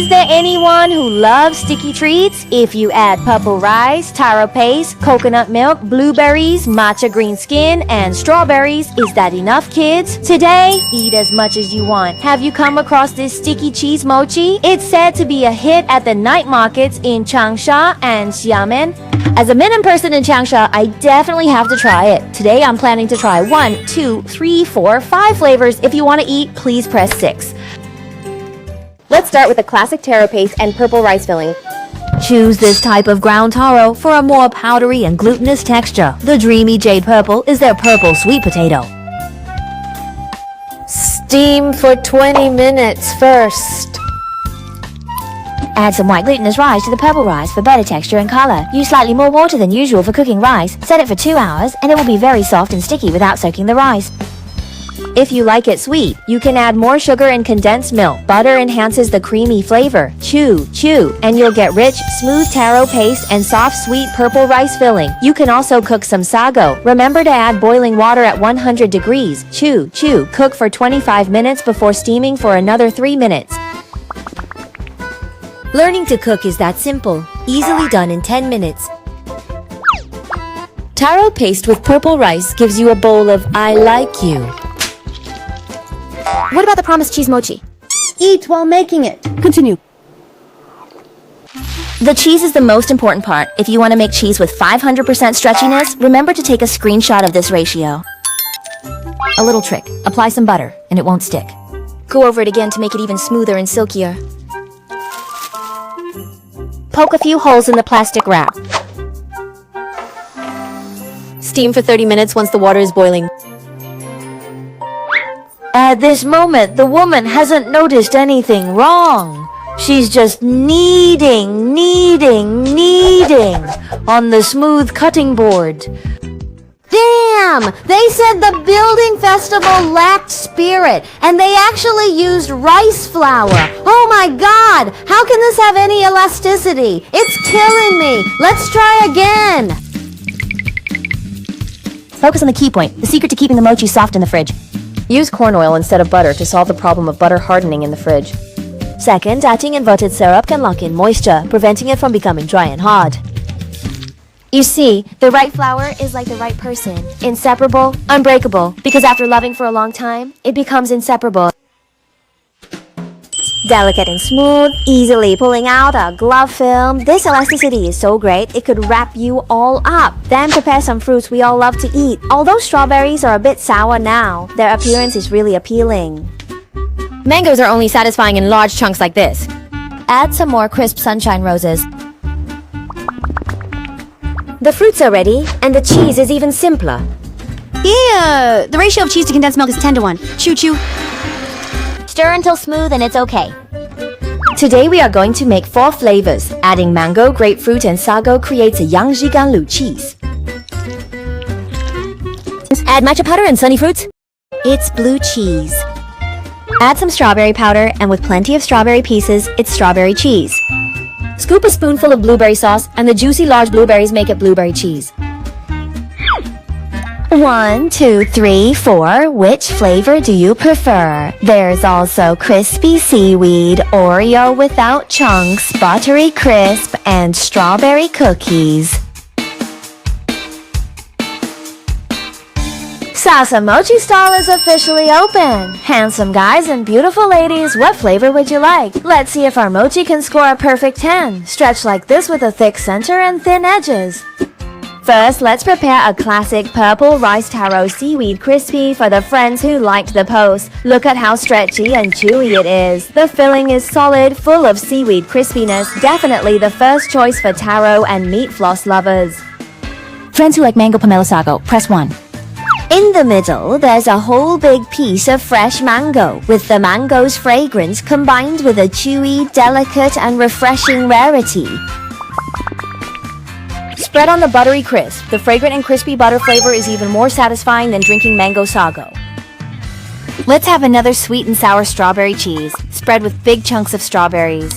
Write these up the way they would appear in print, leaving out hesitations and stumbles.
Is there anyone who loves sticky treats? If you add purple rice, taro paste, coconut milk, blueberries, matcha green skin, and strawberries, is that enough, kids? Today, eat as much as you want. Have you come across this sticky cheese mochi? It's said to be a hit at the night markets in Changsha and Xiamen. As a Minnan person in Changsha, I definitely have to try it. Today, I'm planning to try 1, 2, 3, 4, 5 flavors. If you want to eat, please press 6. Let's start with the classic taro paste and purple rice filling. Choose this type of ground taro for a more powdery and glutinous texture. The dreamy jade purple is their purple sweet potato. Steam for 20 minutes first. Add some white glutinous rice to the purple rice for better texture and color. Use slightly more water than usual for cooking rice. Set it for 2 hours and it will be very soft and sticky without soaking the rice. If you like it sweet, you can add more sugar and condensed milk. Butter enhances the creamy flavor. Chew, and you'll get rich, smooth taro paste and soft, sweet purple rice filling. You can also cook some sago. Remember to add boiling water at 100 degrees. Chew. Cook for 25 minutes before steaming for another 3 minutes. Learning to cook is that simple. Easily done in 10 minutes. Taro paste with purple rice gives you a bowl of I like you. What about the promised cheese mochi? Eat while making it. Continue. The cheese is the most important part. If you want to make cheese with 500% stretchiness, remember to take a screenshot of this ratio. A little trick. Apply some butter, and it won't stick. Go over it again to make it even smoother and silkier. Poke a few holes in the plastic wrap. Steam for 30 minutes once the water is boiling. At this moment, the woman hasn't noticed anything wrong. She's just kneading on the smooth cutting board. Damn! They said the building festival lacked spirit, and they actually used rice flour. Oh my god! How can this have any elasticity? It's killing me! Let's try again! Focus on the key point, the secret to keeping the mochi soft in the fridge. Use corn oil instead of butter to solve the problem of butter hardening in the fridge. Second, adding inverted syrup can lock in moisture, preventing it from becoming dry and hard. You see, the right flour is like the right person. Inseparable, unbreakable, because after loving for a long time, it becomes inseparable. Delicate and smooth, easily pulling out a glove film. This elasticity is so great, it could wrap you all up. Then prepare some fruits we all love to eat. Although strawberries are a bit sour now, their appearance is really appealing. Mangoes are only satisfying in large chunks like this. Add some more crisp sunshine roses. The fruits are ready, and the cheese is even simpler. Yeah, the ratio of cheese to condensed milk is 10 to 1. Chew. Stir until smooth and it's okay. Today we are going to make 4 flavors. Adding mango, grapefruit, and sago creates a Yangji Ganlu cheese. Add matcha powder and sunny fruits. It's blue cheese. Add some strawberry powder, and with plenty of strawberry pieces, it's strawberry cheese. Scoop a spoonful of blueberry sauce, and the juicy large blueberries make it blueberry cheese. 1, 2, 3, 4. Which flavor do you prefer? There's also crispy seaweed, Oreo without chunks, buttery crisp, and strawberry cookies. Salsa Mochi stall is officially open. Handsome guys and beautiful ladies, what flavor would you like? Let's see if our mochi can score a perfect 10. Stretch like this with a thick center and thin edges. First, let's prepare a classic purple rice taro seaweed crispy for the friends who liked the post. Look at how stretchy and chewy it is. The filling is solid, full of seaweed crispiness. Definitely the first choice for taro and meat floss lovers. Friends who like mango pomelo sago, press 1. In the middle, there's a whole big piece of fresh mango, with the mango's fragrance combined with a chewy, delicate, and refreshing rarity. Spread on the buttery crisp. The fragrant and crispy butter flavor is even more satisfying than drinking mango sago. Let's have another sweet and sour strawberry cheese. Spread with big chunks of strawberries.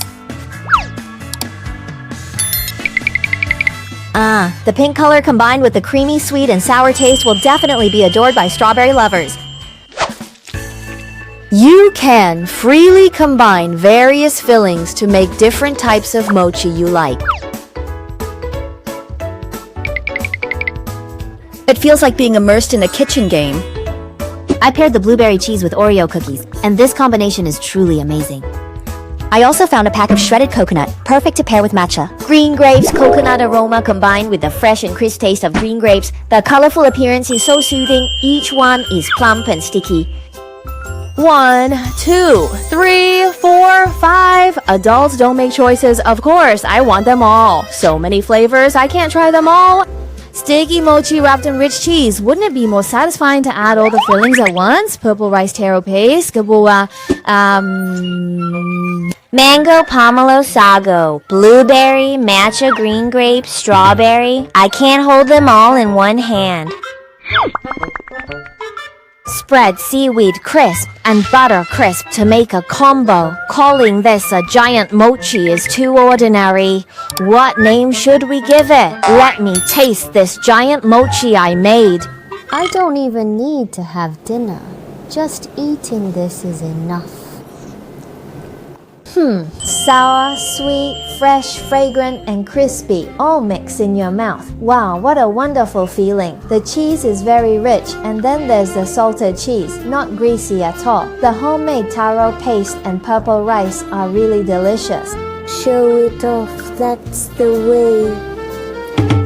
The pink color combined with the creamy, sweet, and sour taste will definitely be adored by strawberry lovers. You can freely combine various fillings to make different types of mochi you like. It feels like being immersed in a kitchen game. I paired the blueberry cheese with Oreo cookies, and this combination is truly amazing. I also found a pack of shredded coconut, perfect to pair with matcha. Green grapes, coconut aroma combined with the fresh and crisp taste of green grapes. The colorful appearance is so soothing. Each one is plump and sticky. 1, 2, 3, 4, 5. Adults don't make choices. Of course, I want them all. So many flavors, I can't try them all. Sticky mochi wrapped in rich cheese. Wouldn't it be more satisfying to add all the fillings at once? Purple rice taro paste, mango pomelo sago, blueberry, matcha green grape, strawberry. I can't hold them all in one hand. Spread seaweed crisp and butter crisp to make a combo. Calling this a giant mochi is too ordinary. What name should we give it? Let me taste this giant mochi I made. I don't even need to have dinner. Just eating this is enough. Sour, sweet, fresh, fragrant, and crispy, all mixed in your mouth. Wow, what a wonderful feeling. The cheese is very rich, and then there's the salted cheese, not greasy at all. The homemade taro paste and purple rice are really delicious. Show it off, that's the way.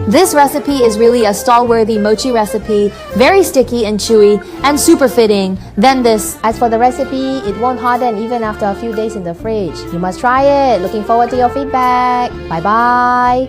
This recipe is really a stall-worthy mochi recipe, very sticky and chewy, and super fitting. Then this. As for the recipe, it won't harden even after a few days in the fridge. You must try it. Looking forward to your feedback. Bye-bye.